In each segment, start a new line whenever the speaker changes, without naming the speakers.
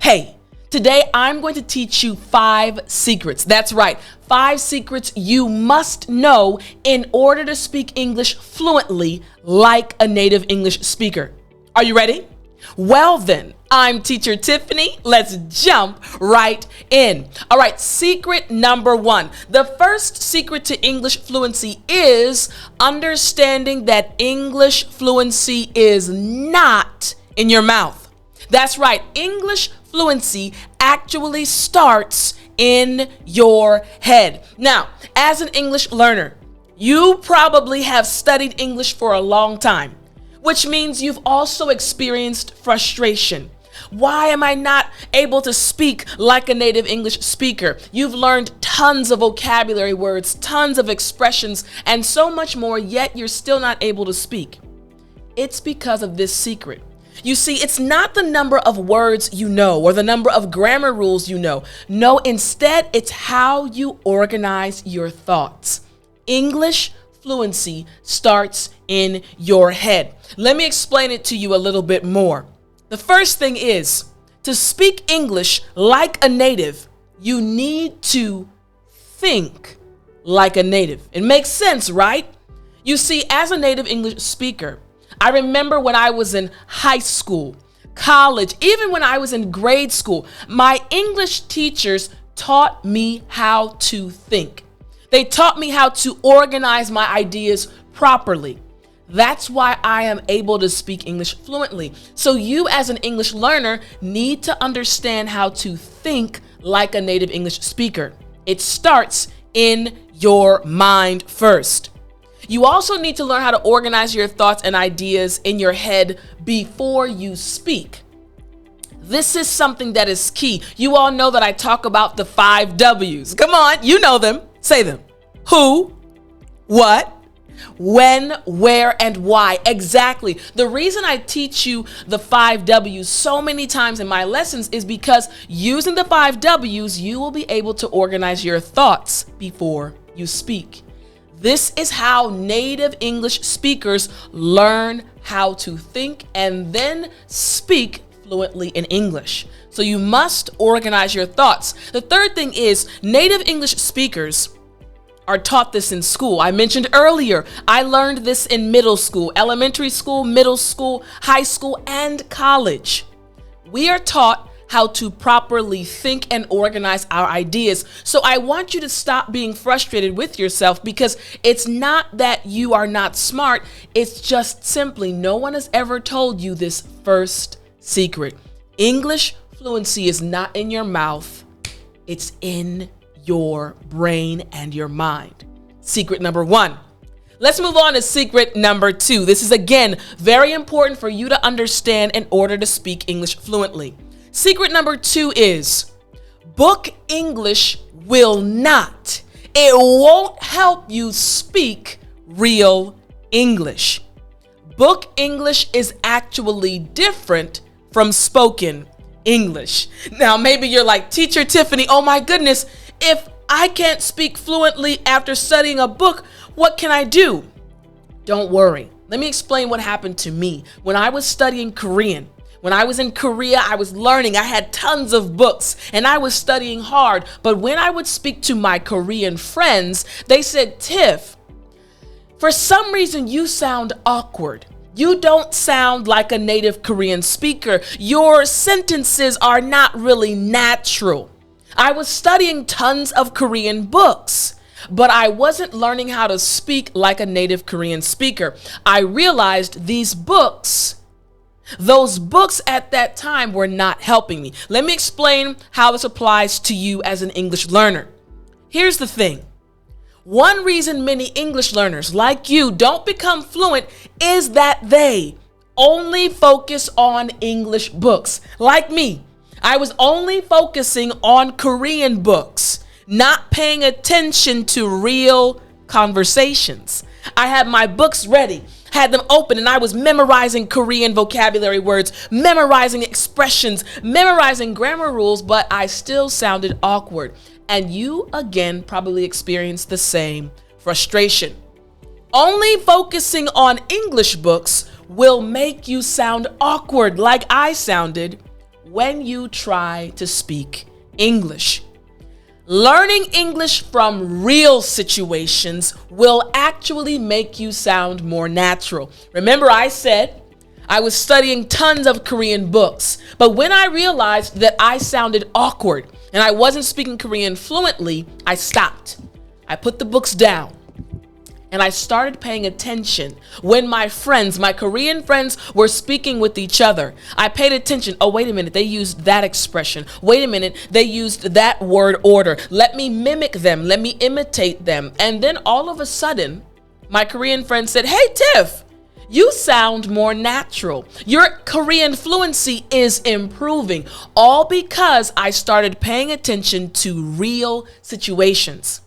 Hey, today I'm going to teach you 5 secrets. That's right, 5 secrets you must know in order to speak English fluently like a native English speaker. Are you ready? Well then, I'm teacher Tiffany. Let's jump right in. All right, secret number 1. The first secret to English fluency is understanding that English fluency is not in your mouth. That's right, English fluency actually starts in your head. Now, as an English learner, you probably have studied English for a long time, which means you've also experienced frustration. Why am I not able to speak like a native English speaker? You've learned tons of vocabulary words, tons of expressions, and so much more, yet you're still not able to speak. It's because of this secret. You see, it's not the number of words you know or the number of grammar rules you know. No, instead, it's how you organize your thoughts. English fluency starts in your head. Let me explain it to you a little bit more. The first thing is, to speak English like a native, you need to think like a native. It makes sense, right? You see, as a native English speaker, I remember when I was in high school, college, even when I was in grade school, my English teachers taught me how to think. They taught me how to organize my ideas properly. That's why I am able to speak English fluently. So you as an English learner need to understand how to think like a native English speaker. It starts in your mind first. You also need to learn how to organize your thoughts and ideas in your head before you speak. This is something that is key. You all know that I talk about the 5 W's. Come on, you know them. Say them. Who, what, when, where, and why. Exactly. The reason I teach you the 5 W's so many times in my lessons is because using the 5 W's, you will be able to organize your thoughts before you speak. This is how native English speakers learn how to think and then speak fluently in English. So you must organize your thoughts. The third thing is native English speakers are taught this in school. I mentioned earlier, I learned this in middle school, elementary school, middle school, high school, and college. We are taught how to properly think and organize our ideas. So I want you to stop being frustrated with yourself, because it's not that you are not smart. It's just simply no one has ever told you this first secret. English fluency is not in your mouth. It's in your brain and your mind. Secret number 1. Let's move on to secret number 2. This is again very important for you to understand in order to speak English fluently. Secret number 2 is book English will not. It won't help you speak real English. Book English is actually different from spoken English. Now, maybe you're like, Teacher Tiffany, oh my goodness, if I can't speak fluently after studying a book, what can I do? Don't worry. Let me explain what happened to me when I was studying Korean. When I was in Korea, I was learning. I had tons of books and I was studying hard. But when I would speak to my Korean friends, they said, Tiff, for some reason you sound awkward. You don't sound like a native Korean speaker. Your sentences are not really natural. I was studying tons of Korean books, but I wasn't learning how to speak like a native Korean speaker. I realized those books at that time were not helping me. Let me explain how this applies to you as an English learner. Here's the thing. One reason many English learners like you don't become fluent is that they only focus on English books. Like me, I was only focusing on Korean books, not paying attention to real conversations. I had my books ready, had them open, and I was memorizing Korean vocabulary words, memorizing expressions, memorizing grammar rules, but I still sounded awkward. And you, again, probably experienced the same frustration. Only focusing on English books will make you sound awkward like I sounded when you try to speak English. Learning English from real situations will actually make you sound more natural. Remember, I said I was studying tons of Korean books, but when I realized that I sounded awkward and I wasn't speaking Korean fluently, I stopped. I put the books down and I started paying attention when my friends, my Korean friends, were speaking with each other. I paid attention. Oh, wait a minute, they used that expression. Wait a minute, they used that word order. Let me mimic them. Let me imitate them. And then all of a sudden, my Korean friend said, "Hey, Tiff, you sound more natural. Your Korean fluency is improving." All because I started paying attention to real situations.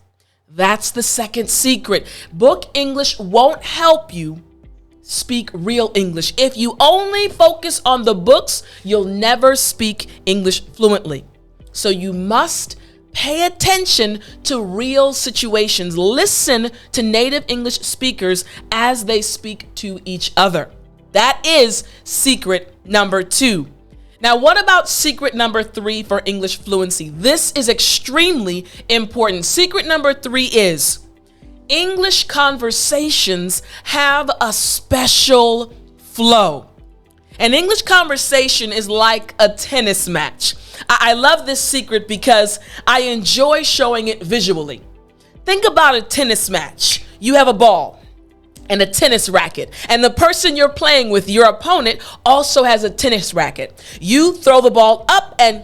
That's the second secret. Book English won't help you speak real English. If you only focus on the books, you'll never speak English fluently. So you must pay attention to real situations. Listen to native English speakers as they speak to each other. That is secret number 2. Now, what about secret number 3 for English fluency? This is extremely important. Secret number 3 is English conversations have a special flow. An English conversation is like a tennis match. I love this secret because I enjoy showing it visually. Think about a tennis match. You have a ball and a tennis racket, and the person you're playing with, your opponent, also has a tennis racket. You throw the ball up and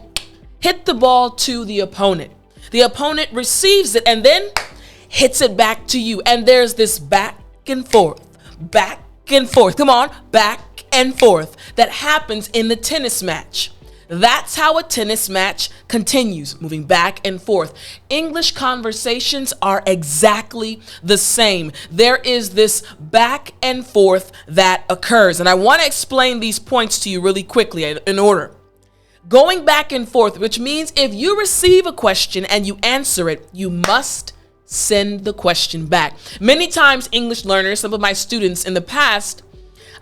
hit the ball to the opponent. The opponent receives it and then hits it back to you, and there's this back and forth, come on, back and forth that happens in the tennis match. That's how a tennis match continues, moving back and forth. English conversations are exactly the same. There is this back and forth that occurs. And I want to explain these points to you really quickly in order. Going back and forth, which means if you receive a question and you answer it, you must send the question back. Many times, English learners, some of my students in the past,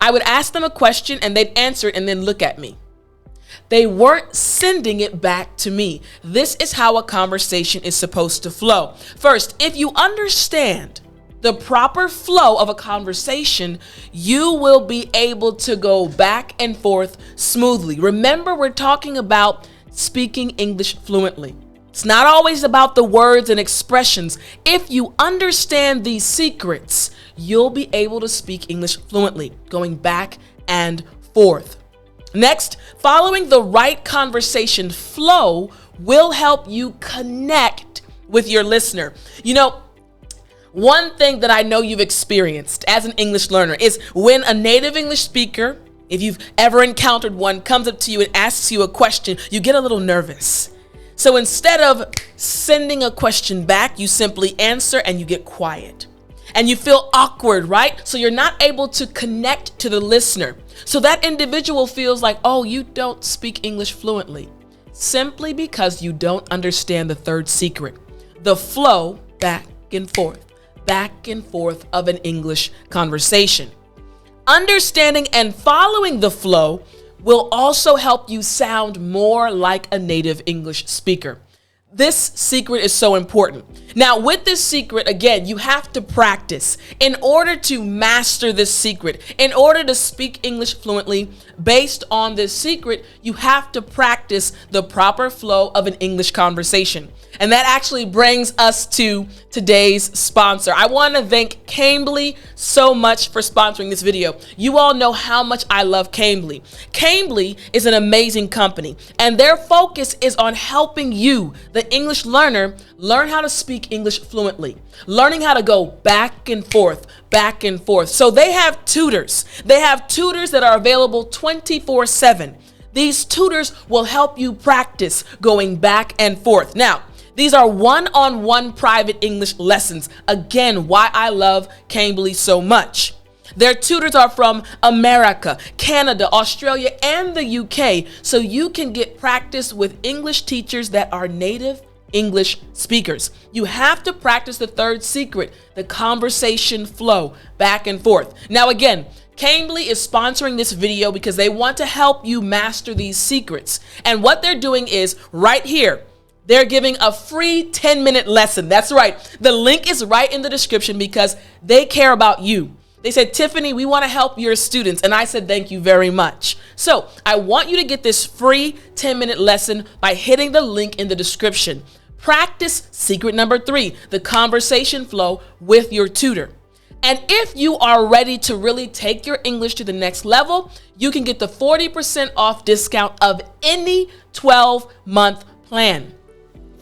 I would ask them a question and they'd answer it and then look at me. They weren't sending it back to me. This is how a conversation is supposed to flow. First, if you understand the proper flow of a conversation, you will be able to go back and forth smoothly. Remember, we're talking about speaking English fluently. It's not always about the words and expressions. If you understand these secrets, you'll be able to speak English fluently, going back and forth. Next, following the right conversation flow will help you connect with your listener. You know, one thing that I know you've experienced as an English learner is when a native English speaker, if you've ever encountered one, comes up to you and asks you a question, you get a little nervous. So instead of sending a question back, you simply answer and you get quiet. And you feel awkward, right? So you're not able to connect to the listener. So that individual feels like, oh, you don't speak English fluently. Simply because you don't understand the third secret, the flow back and forth of an English conversation. Understanding and following the flow will also help you sound more like a native English speaker. This secret is so important. Now, with this secret, again, you have to practice. In order to master this secret, in order to speak English fluently, based on this secret, you have to practice the proper flow of an English conversation. And that actually brings us to today's sponsor. I want to thank CAMBLY so much for sponsoring this video. You all know how much I love CAMBLY. CAMBLY is an amazing company, and their focus is on helping you, the English learner, learn how to speak English fluently, learning how to go back and forth. So they have tutors. They have tutors that are available 24/7. These tutors will help you practice going back and forth. Now, these are one-on-one private English lessons. Again, why I love CAMBLY so much. Their tutors are from America, Canada, Australia, and the UK, so you can get practice with English teachers that are native English speakers. You have to practice the third secret, the conversation flow back and forth. Now again, CAMBLY is sponsoring this video because they want to help you master these secrets. And what they're doing is right here, they're giving a free 10-minute lesson. That's right. The link is right in the description because they care about you. They said, Tiffani, we want to help your students. And I said, thank you very much. So I want you to get this free 10-minute lesson by hitting the link in the description. Practice secret number 3, the conversation flow with your tutor. And if you are ready to really take your English to the next level, you can get the 40% off discount of any 12-month plan.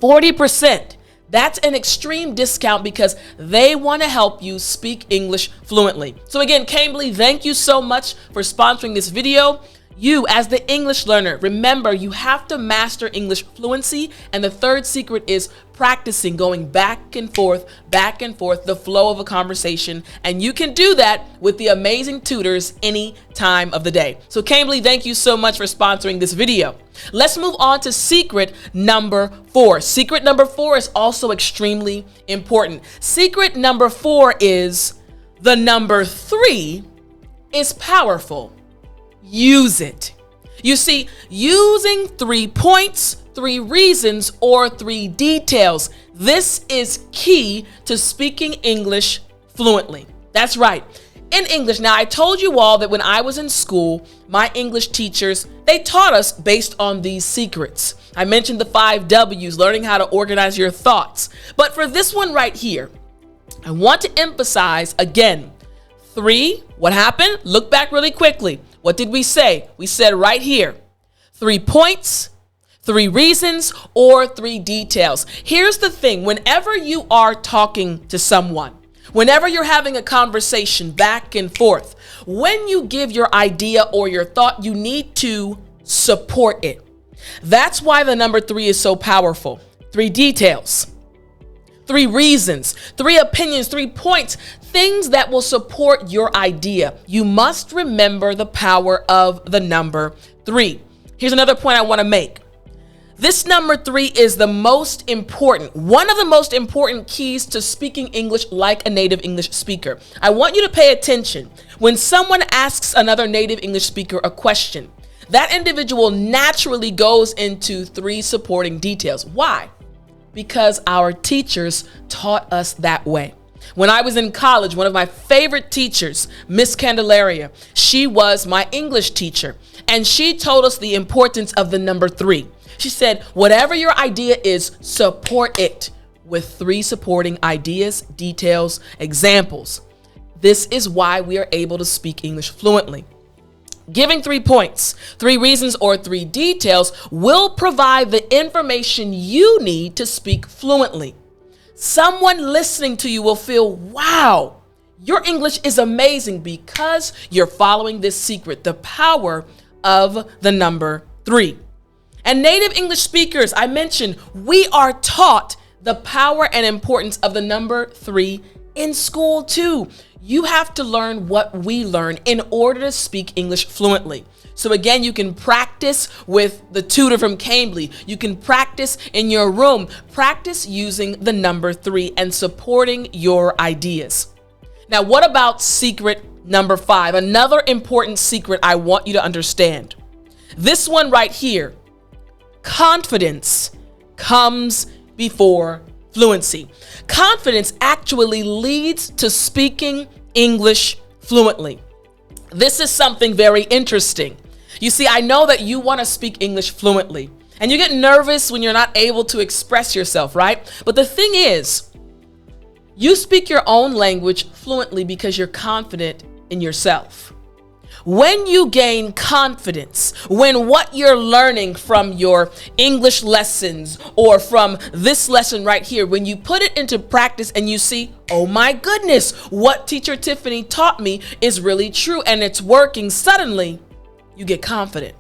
40%. That's an extreme discount because they want to help you speak English fluently. So again, CAMBLY, thank you so much for sponsoring this video. You, as the English learner, remember you have to master English fluency. And the third secret is practicing going back and forth, the flow of a conversation. And you can do that with the amazing tutors any time of the day. So CAMBLY, thank you so much for sponsoring this video. Let's move on to secret number 4. Secret number 4 is also extremely important. Secret number 4 is the number 3 is powerful. Use it. You see, using 3 points, 3 reasons, or 3 details, this is key to speaking English fluently. That's right. In English, now I told you all that when I was in school, my English teachers, they taught us based on these secrets. I mentioned the 5 W's, learning how to organize your thoughts. But for this one right here, I want to emphasize again, 3, what happened? Look back really quickly. What did we say? We said right here, 3 points, 3 reasons, or 3 details. Here's the thing, whenever you are talking to someone, whenever you're having a conversation back and forth, when you give your idea or your thought, you need to support it. That's why the number 3 is so powerful. 3 details, 3 reasons, 3 opinions, 3 points, things that will support your idea. You must remember the power of the number 3. Here's another point I want to make. This number 3 is the most important, one of the most important keys to speaking English like a native English speaker. I want you to pay attention. When someone asks another native English speaker a question, that individual naturally goes into 3 supporting details. Why? Because our teachers taught us that way. When I was in college, one of my favorite teachers, Miss Candelaria, she was my English teacher, and she told us the importance of the number 3. She said, whatever your idea is, support it with 3 supporting ideas, details, examples. This is why we are able to speak English fluently. Giving 3 points, 3 reasons, or 3 details will provide the information you need to speak fluently. Someone listening to you will feel, wow, your English is amazing because you're following this secret, the power of the number 3. And native English speakers, I mentioned, we are taught the power and importance of the number 3 in school too. You have to learn what we learn in order to speak English fluently. So again, you can practice with the tutor from CAMBLY. You can practice in your room. Practice using the number 3 and supporting your ideas. Now, what about secret number 5? Another important secret I want you to understand. This one right here, confidence comes before fluency. Confidence actually leads to speaking English fluently. This is something very interesting. You see, I know that you want to speak English fluently, and you get nervous when you're not able to express yourself, right? But the thing is, you speak your own language fluently because you're confident in yourself. When you gain confidence, when what you're learning from your English lessons or from this lesson right here, when you put it into practice and you see, oh my goodness, what teacher Tiffani taught me is really true and it's working, suddenly you get confident.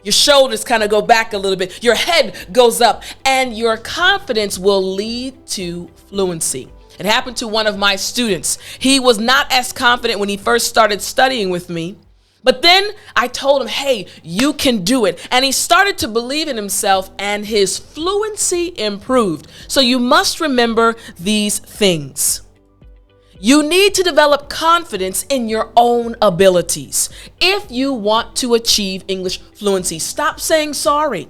Your shoulders kind of go back a little bit, your head goes up, and your confidence will lead to fluency. It happened to one of my students. He was not as confident when he first started studying with me. But then I told him, hey, you can do it. And he started to believe in himself and his fluency improved. So you must remember these things. You need to develop confidence in your own abilities. If you want to achieve English fluency, stop saying sorry.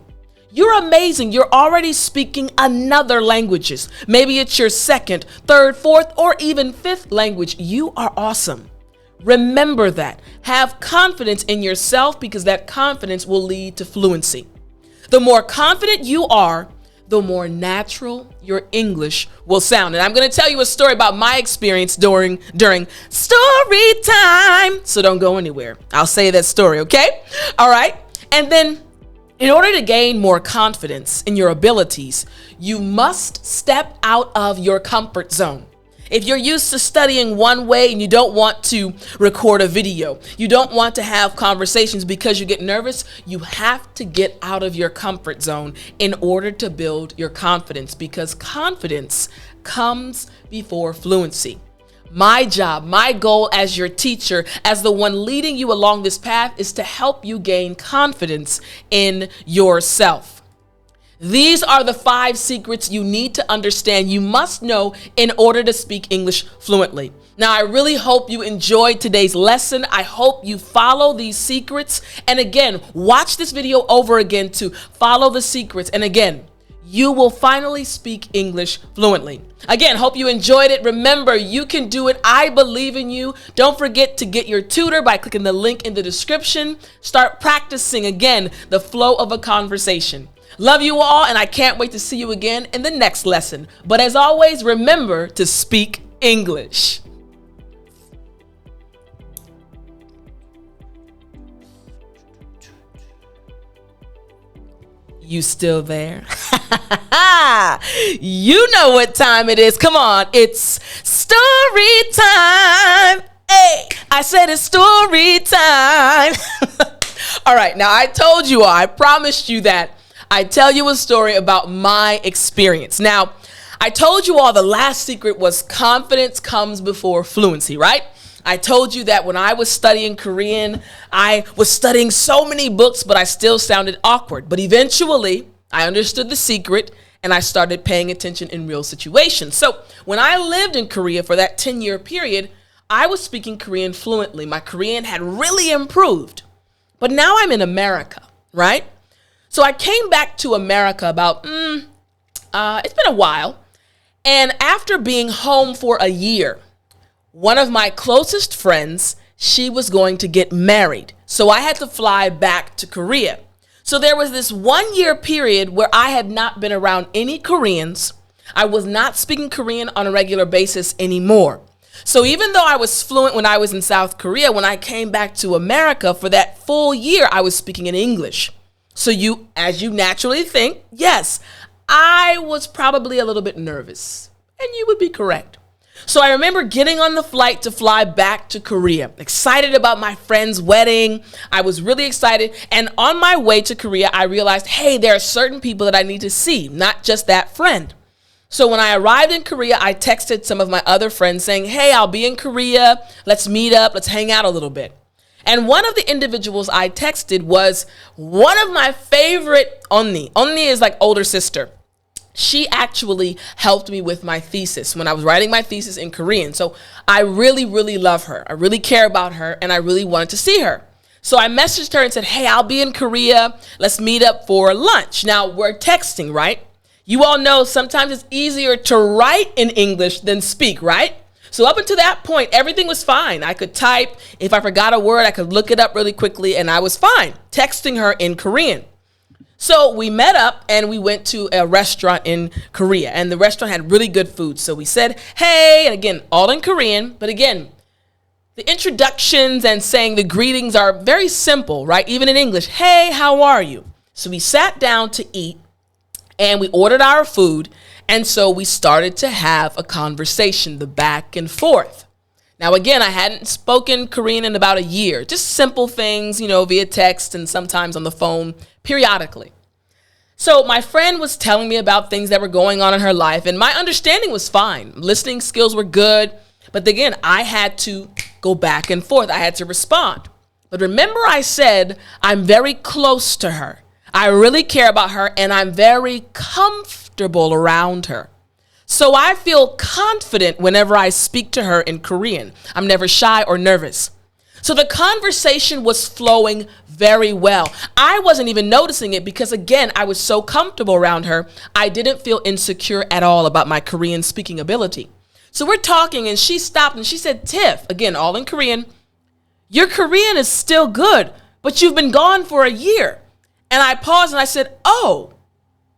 You're amazing. You're already speaking another languages. Maybe it's your second, third, fourth, or even fifth language. You are awesome. Remember that. Have confidence in yourself because that confidence will lead to fluency. The more confident you are, the more natural your English will sound. And I'm going to tell you a story about my experience during story time. So don't go anywhere. I'll say that story, okay? All right. And then in order to gain more confidence in your abilities, you must step out of your comfort zone. If you're used to studying one way and you don't want to record a video, you don't want to have conversations because you get nervous, you have to get out of your comfort zone in order to build your confidence, because confidence comes before fluency. My job, my goal as your teacher, as the one leading you along this path, is to help you gain confidence in yourself. These are the 5 secrets you need to understand, you must know in order to speak English fluently. Now, I really hope you enjoyed today's lesson. I hope you follow these secrets. And again, watch this video over again to follow the secrets. And again, you will finally speak English fluently. Again, hope you enjoyed it. Remember, you can do it. I believe in you. Don't forget to get your tutor by clicking the link in the description. Start practicing, again, the flow of a conversation. Love you all, and I can't wait to see you again in the next lesson. But as always, remember to speak English. You still there? You know what time it is. Come on, it's story time. Hey, I said it's story time. All right, now I told you all, I promised you that I tell you a story about my experience. Now, I told you all the last secret was confidence comes before fluency, right? I told you that when I was studying Korean, I was studying so many books, but I still sounded awkward. But eventually, I understood the secret and I started paying attention in real situations. So when I lived in Korea for that 10-year period, I was speaking Korean fluently. My Korean had really improved. But now I'm in America, right? So I came back to America about, it's been a while. And after being home for a year, one of my closest friends, she was going to get married. So I had to fly back to Korea. So there was this 1-year period where I had not been around any Koreans. I was not speaking Korean on a regular basis anymore. So even though I was fluent when I was in South Korea, when I came back to America for that full year, I was speaking in English. So as you naturally think, yes, I was probably a little bit nervous, and you would be correct. So I remember getting on the flight to fly back to Korea, excited about my friend's wedding. I was really excited. And on my way to Korea, I realized, hey, there are certain people that I need to see, not just that friend. So when I arrived in Korea, I texted some of my other friends saying, hey, I'll be in Korea. Let's meet up. Let's hang out a little bit. And one of the individuals I texted was one of my favorite Onni. Onni is like older sister. She actually helped me with my thesis when I was writing my thesis in Korean. So I really, really love her. I really care about her, and I really wanted to see her. So I messaged her and said, hey, I'll be in Korea. Let's meet up for lunch. Now, we're texting, right? You all know sometimes it's easier to write in English than speak, right? So up until that point, everything was fine. I could type. If I forgot a word, I could look it up really quickly, and I was fine texting her in Korean. So we met up and we went to a restaurant in Korea, and the restaurant had really good food. So we said, hey, and again, all in Korean. But again, the introductions and saying the greetings are very simple, right? Even in English, hey, how are you? So we sat down to eat and we ordered our food. And so we started to have a conversation, the back and forth. Now, again, I hadn't spoken Korean in about a year, just simple things, via text and sometimes on the phone periodically. So my friend was telling me about things that were going on in her life, and my understanding was fine. Listening skills were good. But again, I had to go back and forth. I had to respond. But remember, I said I'm very close to her. I really care about her, and I'm very comfortable around her. So I feel confident whenever I speak to her in Korean. I'm never shy or nervous. So the conversation was flowing very well. I wasn't even noticing it because, again, I was so comfortable around her. I didn't feel insecure at all about my Korean speaking ability. So we're talking and she stopped and she said, Tiff, again, all in Korean, your Korean is still good, but you've been gone for a year. And I paused and I said, oh,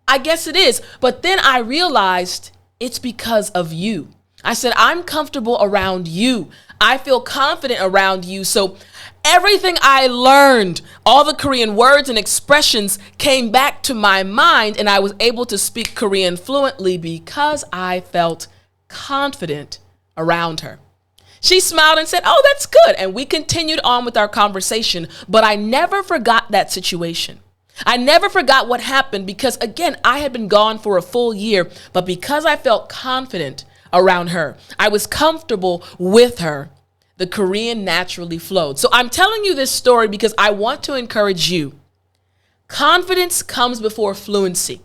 I guess it is. But then I realized it's because of you. I said, I'm comfortable around you. I feel confident around you. So everything I learned, all the Korean words and expressions came back to my mind, and I was able to speak Korean fluently because I felt confident around her. She smiled and said, oh, that's good. And we continued on with our conversation, but I never forgot that situation. I never forgot what happened because, again, I had been gone for a full year, but because I felt confident around her, I was comfortable with her, the Korean naturally flowed. So I'm telling you this story because I want to encourage you. Confidence comes before fluency.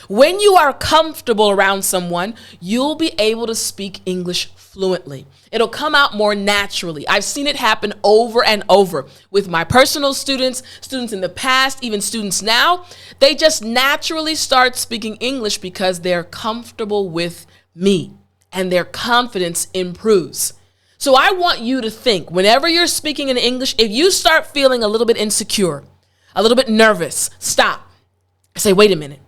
When you are comfortable around someone, you'll be able to speak English fluently. It'll come out more naturally. I've seen it happen over and over with my personal students, students in the past, even students now. They just naturally start speaking English because they're comfortable with me and their confidence improves. So I want you to think, whenever you're speaking in English, if you start feeling a little bit insecure, a little bit nervous, stop. Say, wait a minute.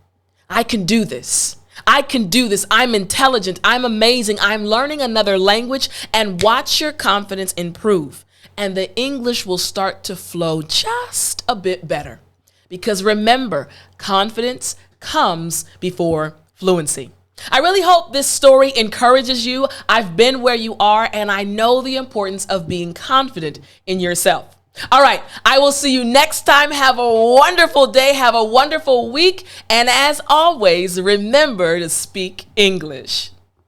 I can do this. I can do this. I'm intelligent. I'm amazing. I'm learning another language, and watch your confidence improve. And the English will start to flow just a bit better. Because remember, confidence comes before fluency. I really hope this story encourages you. I've been where you are, and I know the importance of being confident in yourself. All right, I will see you next time. Have a wonderful day. Have a wonderful week. And as always, remember to speak English.